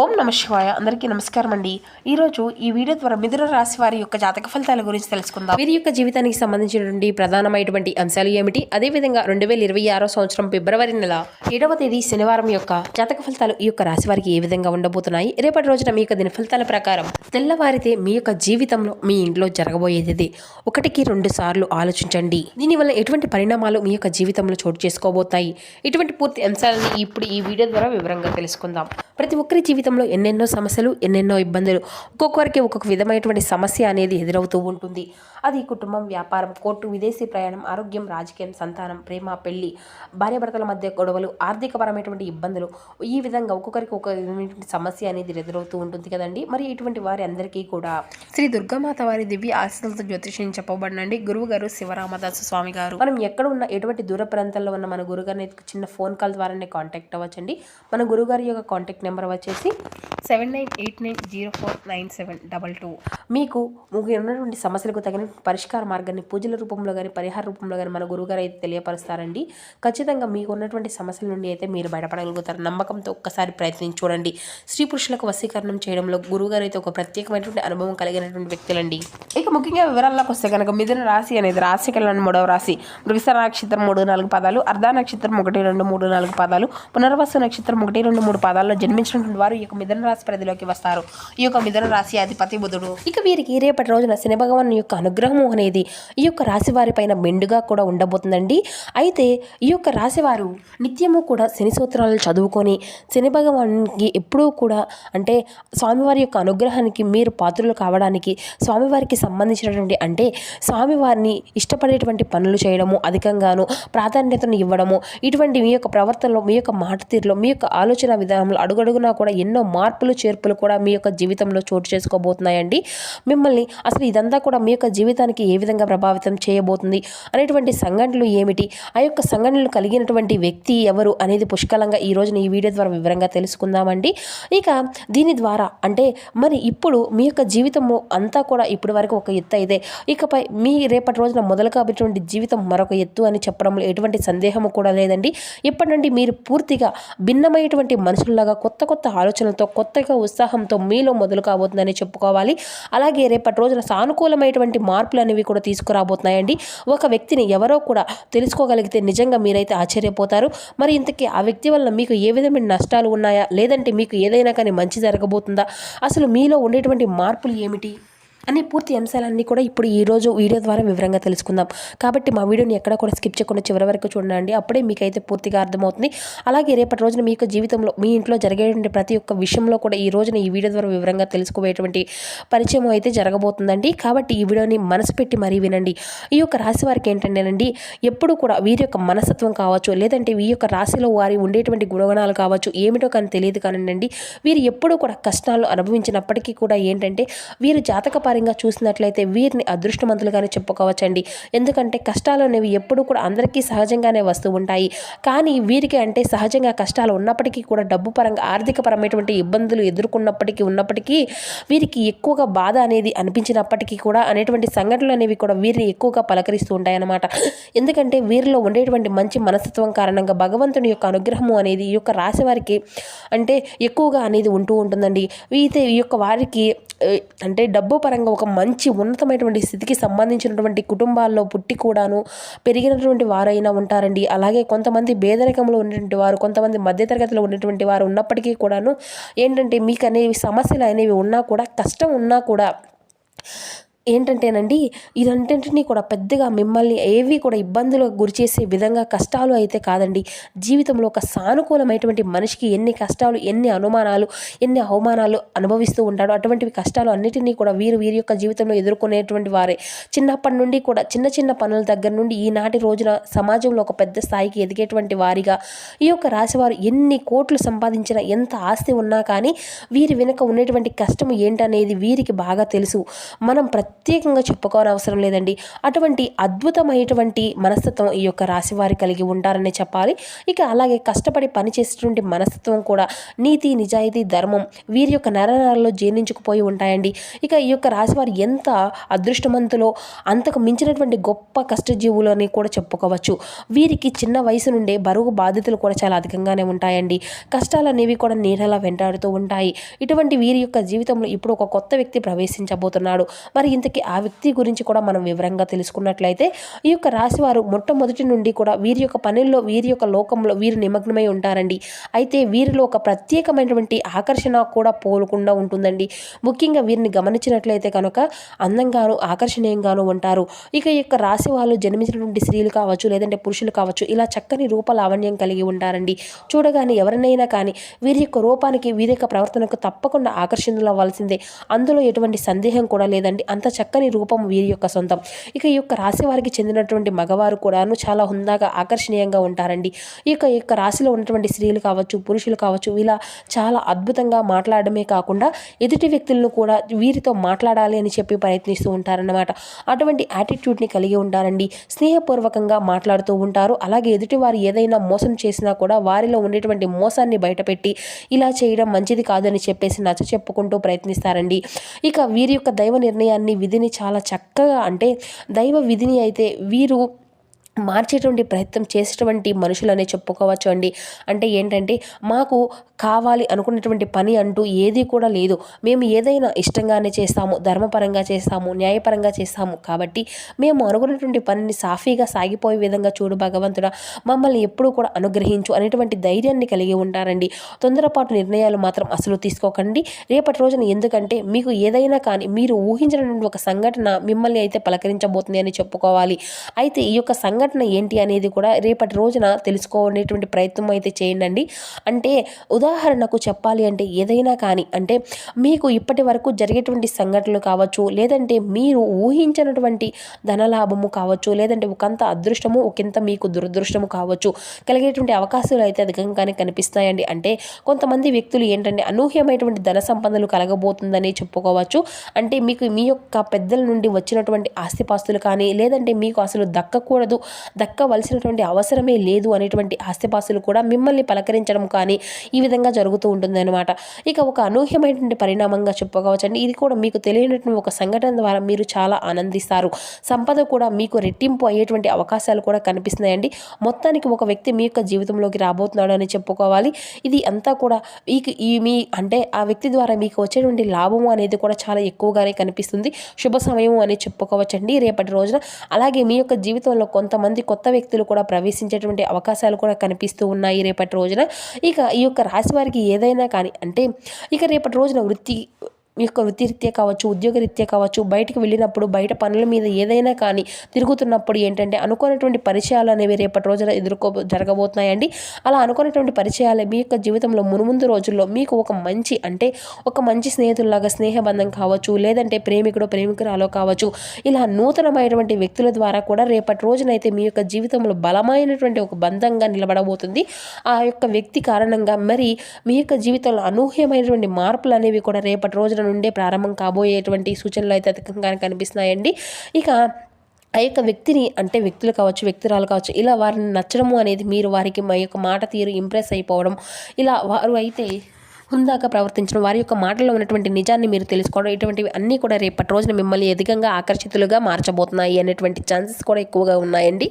ఓం నమ శివాయ. అందరికీ నమస్కారం అండి. ఈరోజు ఈ వీడియో ద్వారా మిథున రాశి వారి యొక్క జాతక ఫలితాల గురించి తెలుసుకుందాం. వీరి యొక్క జీవితానికి సంబంధించినటువంటి ప్రధానమైనటువంటి అంశాలు ఏమిటి, అదేవిధంగా 2026 సంవత్సరం ఫిబ్రవరి నెల 7వ తేదీ శనివారం యొక్క జాతక ఫలితాలు ఈ యొక్క రాశి వారికి ఏ విధంగా ఉండబోతున్నాయి, రేపటి రోజున మీ యొక్క దిన ఫలితాల ప్రకారం తెల్లవారితే మీ యొక్క జీవితంలో మీ ఇంట్లో జరగబోయేది 1-2 సార్లు ఆలోచించండి. దీనివల్ల ఎటువంటి పరిణామాలు మీ యొక్క జీవితంలో చోటు చేసుకోబోతాయి, ఇటువంటి పూర్తి అంశాలను ఇప్పుడు ఈ వీడియో ద్వారా వివరంగా తెలుసుకుందాం. ప్రతి ఒక్కరి జీవితంలో ఎన్నెన్నో సమస్యలు, ఎన్నెన్నో ఇబ్బందులు, ఒక్కొక్కరికి ఒక్కొక్క విధమైనటువంటి సమస్య అనేది ఎదురవుతూ ఉంటుంది. అది కుటుంబం, వ్యాపారం, కోర్టు, విదేశీ ప్రయాణం, ఆరోగ్యం, రాజకీయం, సంతానం, ప్రేమ, పెళ్లి, భార్యాభర్తల మధ్య గొడవలు, ఆర్థికపరమైనటువంటి ఇబ్బందులు, ఈ విధంగా ఒక్కొక్కరికి ఒక విధమైనటువంటి సమస్య అనేది ఎదురవుతూ ఉంటుంది కదండి. మరి ఇటువంటి వారి అందరికీ కూడా శ్రీ దుర్గామాత వారి దివ్య ఆశీస్సులతో జ్యోతిష్యం చెప్పబడినండి గురువు గారు శివరామదాసు స్వామి గారు. మనం ఎక్కడ ఉన్న ఎటువంటి దూర ప్రాంతాల్లో ఉన్న మన గురుగారిని చిన్న ఫోన్ కాల్ ద్వారానే కాంటాక్ట్ అవ్వచ్చండి. మన గురుగారి యొక్క కాంటాక్ట్ నెంబర్ వచ్చేసి 7989049722. మీకు ఉన్నటువంటి సమస్యలకు తగిన పరిష్కార మార్గాన్ని పూజల రూపంలో కానీ పరిహార రూపంలో కానీ మన గురుగారు అయితే తెలియపరుస్తారండి. ఖచ్చితంగా మీకు ఉన్నటువంటి సమస్యల నుండి అయితే మీరు బయటపడగలుగుతారు. నమ్మకంతో ఒక్కసారి ప్రయత్నించి చూడండి. స్త్రీ పురుషులకు వశీకరణం చేయడంలో గురుగారు అయితే ఒక ప్రత్యేకమైనటువంటి అనుభవం కలిగినటువంటి వ్యక్తులండి. ఇక ముఖ్యంగా వివరాల్లోకి వస్తే కనుక మిథున రాశి అనేది రాశికలను 3వ రాశి. మృగశ నక్షత్రం 3-4 పాదాలు, అర్ధ నక్షత్రం 1-2-3-4 పాదాలు, పునర్వసు నక్షత్రం 1-2-3 పాదాల్లో జన్మించినటువంటి వారు ఈ యొక్క మిథున రాశి పరిధిలోకి వస్తారు. ఈ యొక్క మిథున రాశి అధిపతి బుధుడు. ఇక వీరికి రేపటి రోజున శని భగవాన్ యొక్క అనుగ్రహం అనేది ఈ యొక్క రాశి వారి పైన మెండుగా కూడా ఉండబోతుందండి. అయితే ఈ యొక్క రాశి వారు నిత్యము కూడా శని సూత్రాలను చదువుకొని శని భగవానికి ఎప్పుడూ కూడా అంటే స్వామివారి యొక్క అనుగ్రహానికి మీరు పాత్రలు కావడానికి స్వామివారికి సంబంధించినటువంటి అంటే స్వామివారిని ఇష్టపడేటువంటి పనులు చేయడము, అధికంగాను ప్రాధాన్యతను ఇవ్వడము, ఇటువంటి మీ యొక్క ప్రవర్తనలో, మీ యొక్క మాట తీరులో, మీ యొక్క ఆలోచన విధానంలో అడుగడుగునా కూడా ఎన్నో మార్పులు చేర్పులు కూడా మీ యొక్క జీవితంలో చోటు చేసుకోబోతున్నాయండి. మిమ్మల్ని అసలు ఇదంతా కూడా మీ యొక్క జీవితానికి ఏ విధంగా ప్రభావితం చేయబోతుంది, అనేటువంటి సంఘటనలు ఏమిటి, ఆ యొక్క సంఘటనలు కలిగినటువంటి వ్యక్తి ఎవరు అనేది పుష్కలంగా ఈ రోజున ఈ వీడియో ద్వారా వివరంగా తెలుసుకుందామండి. ఇక దీని ద్వారా అంటే మరి ఇప్పుడు మీ యొక్క జీవితంలో అంతా కూడా ఇప్పటి వరకు ఒక ఎత్తు అయితే ఇకపై మీ రేపటి రోజున మొదలు కాబట్టినటువంటి జీవితం మరొక ఎత్తు అని చెప్పడంలో ఎటువంటి సందేహము కూడా లేదండి. ఇప్పటి నుండి మీరు పూర్తిగా భిన్నమైనటువంటి మనుషుల్లాగా కొత్త కొత్త ఆలోచనలతో, కొత్తగా ఉత్సాహంతో మీలో మొదలు కాబోతుందని చెప్పుకోవాలి. అలాగే రేపటి రోజున సానుకూలమైనటువంటి మార్పులు అనేవి కూడా తీసుకురాబోతున్నాయండి. ఒక వ్యక్తిని ఎవరో కూడా తెలుసుకోగలిగితే నిజంగా మీరైతే ఆశ్చర్యపోతారు. మరి ఇంతకీ ఆ వ్యక్తి వల్ల మీకు ఏ విధమైన నష్టాలు ఉన్నాయా, లేదంటే మీకు ఏదైనా కానీ మంచి జరగబోతుందా, అసలు మీలో ఉండేటువంటి మార్పులు ఏమిటి అనే పూర్తి అంశాలన్నీ కూడా ఇప్పుడు ఈరోజు వీడియో ద్వారా వివరంగా తెలుసుకుందాం. కాబట్టి మా వీడియోని ఎక్కడ కూడా స్కిప్ చేయకుండా చివరి వరకు చూడండి. అప్పుడే మీకైతే పూర్తిగా అర్థమవుతుంది. అలాగే రేపటి రోజున మీ యొక్క జీవితంలో మీ ఇంట్లో జరిగేటువంటి ప్రతి ఒక్క విషయంలో కూడా ఈ రోజున ఈ వీడియో ద్వారా వివరంగా తెలుసుకోబోయేటువంటి పరిచయం అయితే జరగబోతుందండి. కాబట్టి ఈ వీడియోని మనసు పెట్టి మరీ వినండి. ఈ యొక్క రాశి వారికి ఏంటంటేనండి, ఎప్పుడు కూడా వీరి యొక్క మనస్తత్వం కావచ్చు, లేదంటే ఈ యొక్క రాశిలో వారి ఉండేటువంటి గుణగణాలు కావచ్చు, ఏమిటో కానీ తెలియదు కానండి, వీరు ఎప్పుడూ కూడా కష్టాలు అనుభవించినప్పటికీ కూడా ఏంటంటే వీరు జాతక పరంగా చూసినట్లయితే వీరిని అదృష్టవంతులుగానే చెప్పుకోవచ్చండి. ఎందుకంటే కష్టాలు అనేవి ఎప్పుడు కూడా అందరికీ సహజంగానే వస్తూ ఉంటాయి. కానీ వీరికి అంటే సహజంగా కష్టాలు ఉన్నప్పటికీ కూడా డబ్బు పరంగా ఆర్థిక పరమైనటువంటి ఇబ్బందులు ఉన్నప్పటికీ వీరికి ఎక్కువగా బాధ అనేది అనిపించినప్పటికీ కూడా అనేటువంటి సంఘటనలు అనేవి కూడా వీరిని ఎక్కువగా పలకరిస్తూ ఉంటాయన్నమాట. ఎందుకంటే వీరిలో ఉండేటువంటి మంచి మనస్తత్వం కారణంగా భగవంతుని యొక్క అనుగ్రహము అనేది ఈ యొక్క రాశి వారికి అంటే ఎక్కువగా అనేది ఉంటూ ఉంటుందండి. అయితే ఈ యొక్క వారికి అంటే డబ్బు పరంగా ఒక మంచి ఉన్నతమైనటువంటి స్థితికి సంబంధించినటువంటి కుటుంబాల్లో పుట్టి కూడాను పెరిగినటువంటి వారైనా ఉంటారండి. అలాగే కొంతమంది పేదరికంలో ఉన్నటువంటి వారు, కొంతమంది మధ్యతరగతిలో ఉన్నటువంటి వారు ఉన్నప్పటికీ కూడాను ఏంటంటే మీకు అనేవి సమస్యలు అనేవి ఉన్నా కూడా, కష్టం ఉన్నా కూడా ఏంటంటేనండి ఇదంటిని కూడా పెద్దగా మిమ్మల్ని ఏవి కూడా ఇబ్బందులకు గురి చేసే విధంగా కష్టాలు అయితే కాదండి. జీవితంలో ఒక సానుకూలమైనటువంటి మనిషికి ఎన్ని కష్టాలు, ఎన్ని అనుమానాలు, ఎన్ని అవమానాలు అనుభవిస్తూ ఉంటాడో అటువంటివి కష్టాలు అన్నిటినీ కూడా వీరి యొక్క జీవితంలో ఎదుర్కొనేటువంటి వారే. చిన్నప్పటి నుండి కూడా చిన్న చిన్న పనుల దగ్గర నుండి ఈనాటి రోజున సమాజంలో ఒక పెద్ద స్థాయికి ఎదిగేటువంటి వారిగా ఈ యొక్క రాశివారు ఎన్ని కోట్లు సంపాదించినా, ఎంత ఆస్తి ఉన్నా కానీ వీరి వెనుక ఉండేటువంటి కష్టం ఏంటనేది వీరికి బాగా తెలుసు. మనం ప్రత్యేకంగా చెప్పుకోని అవసరం లేదండి. అటువంటి అద్భుతమైనటువంటి మనస్తత్వం ఈ యొక్క రాశి వారి కలిగి ఉంటారని చెప్పాలి. ఇక అలాగే కష్టపడి పనిచేసేటువంటి మనస్తత్వం కూడా నీతి, నిజాయితీ, ధర్మం వీరి యొక్క నరనరాల్లో జీర్ణించుకుపోయి ఉంటాయండి. ఇక ఈ యొక్క రాశి వారు ఎంత అదృష్టవంతులో అంతకు మించినటువంటి గొప్ప కష్టజీవులు అని కూడా చెప్పుకోవచ్చు. వీరికి చిన్న వయసు నుండే బరువు బాధ్యతలు కూడా చాలా అధికంగానే ఉంటాయండి. కష్టాలు అనేవి కూడా నీడలా వెంటాడుతూ ఉంటాయి. ఇటువంటి వీరి యొక్క జీవితంలో ఇప్పుడు ఒక కొత్త వ్యక్తి ప్రవేశించబోతున్నాడు. మరి ఇంతకీ ఆ వ్యక్తి గురించి కూడా మనం వివరంగా తెలుసుకున్నట్లయితే ఈ యొక్క రాశి వారు మొట్టమొదటి నుండి కూడా వీరి యొక్క పనుల్లో, వీరి యొక్క లోకంలో వీరు నిమగ్నమై ఉంటారండి. అయితే వీరిలో ఒక ప్రత్యేకమైనటువంటి ఆకర్షణ కూడా పోలకుండా ఉంటుందండి. ముఖ్యంగా వీరిని గమనించినట్లయితే కనుక అందంగాను, ఆకర్షణీయంగాను ఉంటారు. ఇక ఈ యొక్క రాశి వాళ్ళు జన్మించినటువంటి స్త్రీలు కావచ్చు, లేదంటే పురుషులు కావచ్చు, ఇలా చక్కని రూప లావణ్యం కలిగి ఉంటారండి. చూడగానే ఎవరినైనా కానీ వీరి యొక్క రూపానికి, వీరి యొక్క ప్రవర్తనకు తప్పకుండా ఆకర్షితులవ్వాల్సిందే. అందులో ఎటువంటి సందేహం కూడా లేదండి. అంత చక్కని రూపం వీరి యొక్క సొంతం. ఇక ఈ యొక్క రాశి వారికి చెందినటువంటి మగవారు కూడాను చాలా హుందాగా, ఆకర్షణీయంగా ఉంటారండి. ఈ యొక్క రాశిలో ఉన్నటువంటి స్త్రీలు కావచ్చు, పురుషులు కావచ్చు, ఇలా చాలా అద్భుతంగా మాట్లాడమే కాకుండా ఎదుటి వ్యక్తులను కూడా వీరితో మాట్లాడాలి అని చెప్పి ప్రయత్నిస్తూ ఉంటారన్నమాట. అటువంటి యాటిట్యూడ్ని కలిగి ఉంటారండి. స్నేహపూర్వకంగా మాట్లాడుతూ ఉంటారు. అలాగే ఎదుటివారు ఏదైనా మోసం చేసినా కూడా వారిలో ఉండేటువంటి మోసాన్ని బయటపెట్టి ఇలా చేయడం మంచిది కాదని చెప్పేసి నచ్చ చెప్పుకుంటూ ప్రయత్నిస్తారండి. ఇక వీరి యొక్క దైవ నిర్ణయాన్ని, విధిని చాలా చక్కగా, అంటే దైవ విధిని అయితే వీరు మార్చేటువంటి ప్రయత్నం చేసేటువంటి మనుషులనే చెప్పుకోవచ్చు అండి. అంటే ఏంటంటే మాకు కావాలి అనుకున్నటువంటి పని అంటూ ఏది కూడా లేదు. మేము ఏదైనా ఇష్టంగానే చేస్తాము, ధర్మపరంగా చేస్తాము, న్యాయపరంగా చేస్తాము. కాబట్టి మేము అనుకున్నటువంటి పనిని సాఫీగా సాగిపోయే విధంగా చూడు భగవంతుడా, మమ్మల్ని ఎప్పుడూ కూడా అనుగ్రహించు అనేటువంటి ధైర్యాన్ని కలిగి ఉంటారండి. తొందరపాటు నిర్ణయాలు మాత్రం అసలు తీసుకోకండి రేపటి రోజున. ఎందుకంటే మీకు ఏదైనా కానీ మీరు ఊహించినటువంటి ఒక సంఘటన మిమ్మల్ని అయితే పలకరించబోతుంది అని చెప్పుకోవాలి. అయితే ఈ యొక్క సంఘటన ఏంటి అనేది కూడా రేపటి రోజున తెలుసుకోనేటువంటి ప్రయత్నం అయితే చేయండి. అంటే ఉదాహరణకు చెప్పాలి అంటే ఏదైనా కానీ, అంటే మీకు ఇప్పటి వరకు జరిగేటువంటి సంఘటనలు కావచ్చు, లేదంటే మీరు ఊహించినటువంటి ధనలాభము కావచ్చు, లేదంటే ఒకంత అదృష్టము, ఒకంత మీకు దురదృష్టము కావచ్చు, కలిగేటువంటి అవకాశాలు అయితే అధికంగానే కనిపిస్తాయండి. అంటే కొంతమంది వ్యక్తులు ఏంటంటే అనూహ్యమైనటువంటి ధన సంపదలు కలగబోతుందని చెప్పుకోవచ్చు. అంటే మీకు మీ యొక్క పెద్దల నుండి వచ్చినటువంటి ఆస్తిపాస్తులు కానీ, లేదంటే మీకు అసలు దక్కవలసినటువంటి అవసరమే లేదు అనేటువంటి ఆస్తిపాస్తులు కూడా మిమ్మల్ని పలకరించడం కానీ ఈ విధంగా జరుగుతూ ఉంటుందన్నమాట. ఇక ఒక అనూహ్యమైనటువంటి పరిణామంగా చెప్పుకోవచ్చండి. ఇది కూడా మీకు తెలియనటువంటి ఒక సంఘటన ద్వారా మీరు చాలా ఆనందిస్తారు. సంపద కూడా మీకు రెట్టింపు అయ్యేటువంటి అవకాశాలు కూడా కనిపిస్తున్నాయండి. మొత్తానికి ఒక వ్యక్తి మీ యొక్క జీవితంలోకి రాబోతున్నాడు అని చెప్పుకోవాలి. ఇది అంతా కూడా మీ అంటే ఆ వ్యక్తి ద్వారా మీకు వచ్చేటువంటి లాభము అనేది కూడా చాలా ఎక్కువగానే కనిపిస్తుంది. శుభ సమయం అని చెప్పుకోవచ్చండి రేపటి రోజున. అలాగే మీ యొక్క జీవితంలో కొంతమంది కొత్త వ్యక్తులు కూడా ప్రవేశించేటువంటి అవకాశాలు కూడా కనిపిస్తూ ఉన్నాయి రేపటి రోజున. ఇక ఈ యొక్క రాశి వారికి ఏదైనా కానీ, అంటే ఇక రేపటి రోజున మీ యొక్క వృత్తిరీత్యా కావచ్చు, ఉద్యోగరీత్యా కావచ్చు, బయటకు వెళ్ళినప్పుడు, బయట పనుల మీద ఏదైనా కానీ తిరుగుతున్నప్పుడు ఏంటంటే అనుకున్నటువంటి పరిచయాలు అనేవి రేపటి రోజున జరగబోతున్నాయండి. అలా అనుకున్నటువంటి పరిచయాలే మీ యొక్క జీవితంలో మునుముందు రోజుల్లో మీకు ఒక మంచి స్నేహితుల్లాగా స్నేహబంధం కావచ్చు, లేదంటే ప్రేమికురాలో కావచ్చు, ఇలా నూతనమైనటువంటి వ్యక్తుల ద్వారా కూడా రేపటి రోజునైతే మీ యొక్క జీవితంలో బలమైనటువంటి ఒక బంధంగా నిలబడబోతుంది. ఆ యొక్క వ్యక్తి కారణంగా మరి మీ యొక్క జీవితంలో అనూహ్యమైనటువంటి మార్పులు అనేవి కూడా రేపటి రోజున నుండే ప్రారంభం కాబోయేటువంటి సూచనలు అయితే అధికంగా కనిపిస్తున్నాయండి. ఇక ఆ యొక్క వ్యక్తిని, అంటే వ్యక్తులు కావచ్చు, వ్యక్తురాలు కావచ్చు, ఇలా వారిని నచ్చడము అనేది, మీరు వారికి మా యొక్క మాట తీరు ఇంప్రెస్ అయిపోవడం, ఇలా వారు అయితే హుందాగా ప్రవర్తించడం, వారి యొక్క మాటల్లో ఉన్నటువంటి నిజాన్ని మీరు తెలుసుకోవడం, ఇటువంటివి అన్నీ కూడా రేపటి రోజున మిమ్మల్ని అధికంగా ఆకర్షితులుగా మార్చబోతున్నాయి అనేటువంటి ఛాన్సెస్ కూడా ఎక్కువగా ఉన్నాయండి.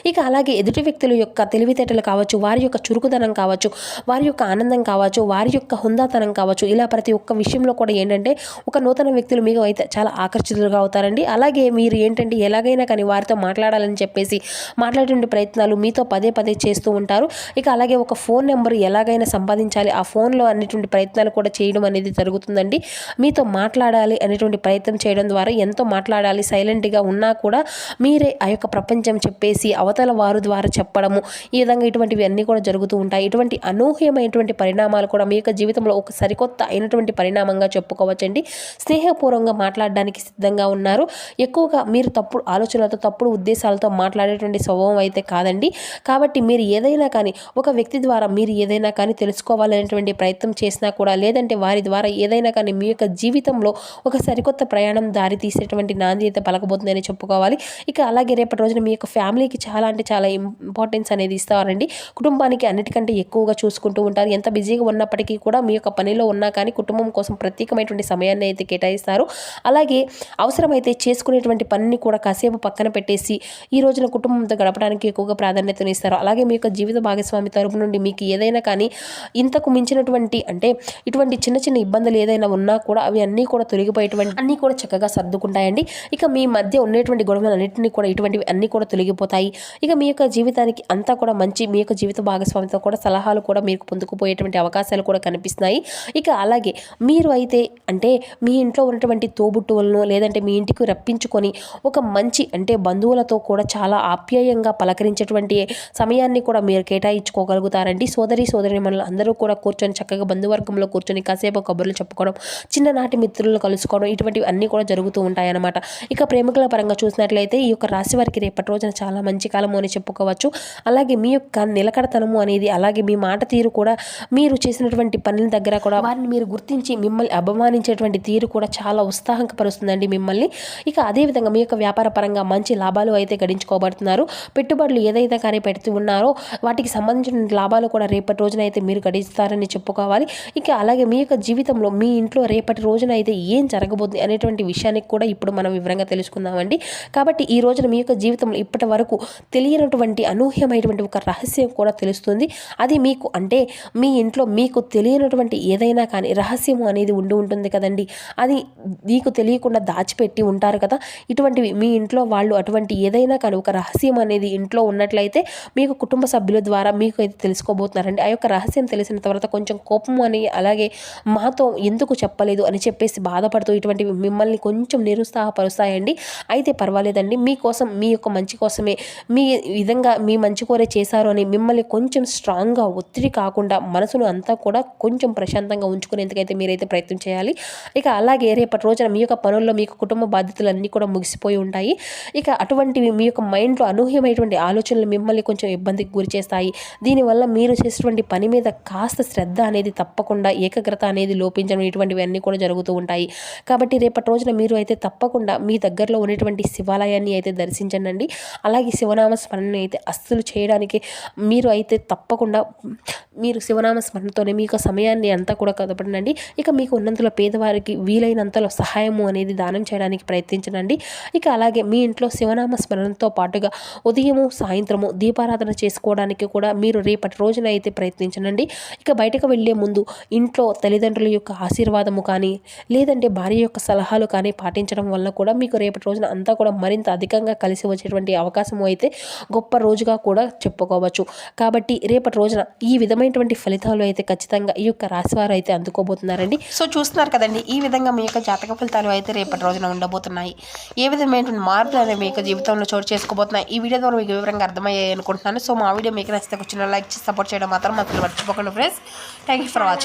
ఇక అలాగే ఎదుటి వ్యక్తుల యొక్క తెలివితేటలు కావచ్చు, వారి యొక్క చురుకుదనం కావచ్చు, వారి యొక్క ఆనందం కావచ్చు, వారి యొక్క హుందాతనం కావచ్చు, ఇలా ప్రతి ఒక్క విషయంలో కూడా ఏంటంటే ఒక నూతన వ్యక్తులు మీకు అయితే చాలా ఆకర్షితులుగా అవుతారండి. అలాగే మీరు ఏంటంటే ఎలాగైనా కానీ వారితో మాట్లాడాలని చెప్పేసి మాట్లాడే ప్రయత్నాలు మీతో పదే చేస్తూ ఉంటారు. ఇక అలాగే ఒక ఫోన్ నెంబర్ ఎలాగైనా సంపాదించాలి, ఆ ఫోన్లో అన్నిటువంటి ప్రయత్నాలు కూడా చేయడం అనేది జరుగుతుందండి. మీతో మాట్లాడాలి అనేటువంటి ప్రయత్నం చేయడం ద్వారా, ఎంతో మాట్లాడాలి, సైలెంట్గా ఉన్నా కూడా మీరే ఆ యొక్క ప్రపంచం చెప్పేసి అవతల వారు ద్వారా చెప్పడము, ఈ విధంగా ఇటువంటివి అన్నీ కూడా జరుగుతూ ఉంటాయి. ఇటువంటి అనూహ్యమైనటువంటి పరిణామాలు కూడా మీ యొక్క జీవితంలో ఒక సరికొత్త అయినటువంటి పరిణామంగా చెప్పుకోవచ్చండి. స్నేహపూర్వకంగా మాట్లాడడానికి సిద్ధంగా ఉన్నారు. ఎక్కువగా మీరు తప్పుడు ఆలోచనలతో, తప్పుడు ఉద్దేశాలతో మాట్లాడేటువంటి స్వభావం అయితే కాదండి. కాబట్టి మీరు ఏదైనా కానీ, ఒక వ్యక్తి ద్వారా మీరు ఏదైనా కానీ తెలుసుకోవాలనేటువంటి ప్రయత్నం చేసినా కూడా, లేదంటే వారి ద్వారా ఏదైనా కానీ మీ యొక్క జీవితంలో ఒక సరికొత్త ప్రయాణం దారి తీసేటువంటి నాంది అయితే పలకబోతుందని చెప్పుకోవాలి. ఇక అలాగే రేపటి రోజున మీ యొక్క ఫ్యామిలీకి చాలా అంటే చాలా ఇంపార్టెన్స్ అనేది ఇస్తారండి. కుటుంబానికి అన్నిటికంటే ఎక్కువగా చూసుకుంటూ ఉంటారు. ఎంత బిజీగా ఉన్నప్పటికీ కూడా మీ యొక్క పనిలో ఉన్నా కానీ కుటుంబం కోసం ప్రత్యేకమైనటువంటి సమయాన్ని అయితే కేటాయిస్తారు. అలాగే అవసరమైతే చేసుకునేటువంటి పనిని కూడా కాసేపు పక్కన పెట్టేసి ఈ రోజున కుటుంబంతో గడపడానికి ఎక్కువగా ప్రాధాన్యతనిస్తారు. అలాగే మీ యొక్క జీవిత భాగస్వామి తరపు నుండి మీకు ఏదైనా కానీ ఇంతకు మించినటువంటి అంటే ఇటువంటి చిన్న చిన్న ఇబ్బందులు ఏదైనా ఉన్నా కూడా అవి అన్నీ కూడా తొలగిపోయేటువంటి అన్నీ కూడా చక్కగా సర్దుకుంటాయండి. ఇక మీ మధ్య ఉన్నటువంటి గొడవలన్నింటినీ కూడా ఇటువంటివి అన్నీ కూడా తొలగిపోతాయి. ఇక మీ యొక్క జీవితానికి అంతా కూడా మంచి మీ యొక్క జీవిత భాగస్వామితో కూడా సలహాలు కూడా మీకు పొందుకుపోయేటువంటి అవకాశాలు కూడా కనిపిస్తున్నాయి. ఇక అలాగే మీరు అయితే అంటే మీ ఇంట్లో ఉన్నటువంటి తోబుట్టువులను లేదంటే మీ ఇంటికి రప్పించుకొని ఒక మంచి అంటే బంధువులతో కూడా చాలా ఆప్యాయంగా పలకరించేటువంటి సమయాన్ని కూడా మీరు కేటాయించుకోగలుగుతారండి. సోదరిమణులు అందరూ కూడా కూర్చొని చక్కగా బంధువర్గంలో కూర్చొని కాసేపు కబుర్లు చెప్పుకోవడం, చిన్ననాటి మిత్రులను కలుసుకోవడం ఇటువంటివి అన్నీ కూడా జరుగుతూ ఉంటాయన్నమాట. ఇక ప్రేమికుల పరంగా చూసినట్లయితే ఈ యొక్క రాశి వారికి రేపటి రోజున చాలా మంచి కాలము అని చెప్పుకోవచ్చు. అలాగే మీ యొక్క నిలకడతనము అనేది అలాగే మీ మాట తీరు కూడా మీరు చేసినటువంటి పనుల దగ్గర కూడా వారిని మీరు గుర్తించి మిమ్మల్ని అభిమానించేటువంటి తీరు కూడా చాలా ఉత్సాహంపరుస్తుందండి మిమ్మల్ని. ఇక అదేవిధంగా మీ యొక్క వ్యాపార పరంగా మంచి లాభాలు అయితే గడించుకోబడుతున్నారు. పెట్టుబడులు ఏదైతే కానీ పెడుతూ ఉన్నారో వాటికి సంబంధించిన లాభాలు కూడా రేపటి రోజున అయితే మీరు గడిస్తారని చెప్పుకోవాలి. ఇక అలాగే మీ యొక్క జీవితంలో మీ ఇంట్లో రేపటి రోజున అయితే ఏం జరగబోతుంది అనేటువంటి విషయానికి కూడా ఇప్పుడు మనం వివరంగా తెలుసుకుందామండి. కాబట్టి ఈ రోజున మీ యొక్క జీవితంలో ఇప్పటి వరకు తెలియనటువంటి అనూహ్యమైనటువంటి ఒక రహస్యం కూడా తెలుస్తుంది. అది మీకు అంటే మీ ఇంట్లో మీకు తెలియనటువంటి ఏదైనా కానీ రహస్యము అనేది ఉంటుంది కదండి. అది మీకు తెలియకుండా దాచిపెట్టి ఉంటారు కదా. ఇటువంటివి మీ ఇంట్లో వాళ్ళు అటువంటి ఏదైనా కానీ ఒక రహస్యం అనేది ఇంట్లో ఉన్నట్లయితే మీకు కుటుంబ సభ్యుల ద్వారా మీకు అయితే తెలుసుకోబోతున్నారండి. ఆ యొక్క రహస్యం తెలిసిన తర్వాత కొంచెం కోపము అని అలాగే మాతో ఎందుకు చెప్పలేదు అని చెప్పేసి బాధపడుతూ ఇటువంటివి మిమ్మల్ని కొంచెం నిరుత్సాహపరుస్తాయండి. అయితే పర్వాలేదండి, మీకోసం మీ యొక్క మంచి కోసమే మీ విధంగా మీ మంచి కోరే చేశారు అని మిమ్మల్ని కొంచెం స్ట్రాంగ్గా ఒత్తిడి కాకుండా మనసును అంతా కూడా కొంచెం ప్రశాంతంగా ఉంచుకునేందుకైతే మీరైతే ప్రయత్నం చేయాలి. ఇక అలాగే రేపటి రోజున మీ యొక్క పనుల్లో మీకు కుటుంబ బాధ్యతలు అన్నీ కూడా ముగిసిపోయి ఉంటాయి. ఇక అటువంటివి మీ యొక్క మైండ్లో అనూహ్యమైనటువంటి ఆలోచనలు మిమ్మల్ని కొంచెం ఇబ్బందికి గురి చేస్తాయి. దీనివల్ల మీరు చేసేటువంటి పని మీద కాస్త శ్రద్ధ అనేది తప్పకుండా ఏకాగ్రత అనేది లోపించడం ఇటువంటివి అన్నీ కూడా జరుగుతూ ఉంటాయి. కాబట్టి రేపటి రోజున మీరు అయితే తప్పకుండా మీ దగ్గరలో ఉన్నటువంటి శివాలయాన్ని అయితే దర్శించండి. అలాగే శివనామ స్మరణ అయితే అస్సలు చేయడానికి మీరు అయితే తప్పకుండా మీరు శివనామ స్మరణతోనే మీ యొక్క సమయాన్ని అంతా కూడా కదపడండి. ఇక మీకు ఉన్నంతలో పేదవారికి వీలైనంతలో సహాయము అనేది దానం చేయడానికి ప్రయత్నించండి. ఇక అలాగే మీ ఇంట్లో శివనామ స్మరణతో పాటుగా ఉదయము సాయంత్రము దీపారాధన చేసుకోవడానికి కూడా మీరు రేపటి రోజున అయితే ప్రయత్నించండి. ఇక బయటకు వెళ్ళే ముందు ఇంట్లో తల్లిదండ్రుల యొక్క ఆశీర్వాదము కానీ లేదంటే భార్య యొక్క సలహాలు కానీ పాటించడం వల్ల కూడా మీకు రేపటి రోజున అంతా కూడా మరింత అధికంగా కలిసి వచ్చేటువంటి అవకాశం అయితే గొప్ప రోజుగా కూడా చెప్పుకోవచ్చు. కాబట్టి రేపటి రోజున ఈ విధమైనటువంటి ఫలితాలు అయితే ఖచ్చితంగా ఈ యొక్క రాశివారు అయితే అందుకోబోతున్నారండి. సో చూస్తున్నారు కదండి, ఈ విధంగా మీ యొక్క జాతక ఫలితాలు అయితే రేపటి రోజున ఉండబోతున్నాయి. ఏ విధమైనటువంటి మార్పులు అనేవి మీ యొక్క జీవితంలో చోటు చేసుకోబోతున్నాయి. ఈ వీడియో ద్వారా మీకు వివరంగా అర్థమయ్యాయి అనుకుంటున్నాను. సో మా వీడియో మీకు నచ్చితే కూర్చున్న లైక్ చేసి సపోర్ట్ చేయడం మాత్రం మర్చిపోకండి friends. Thank you for watching.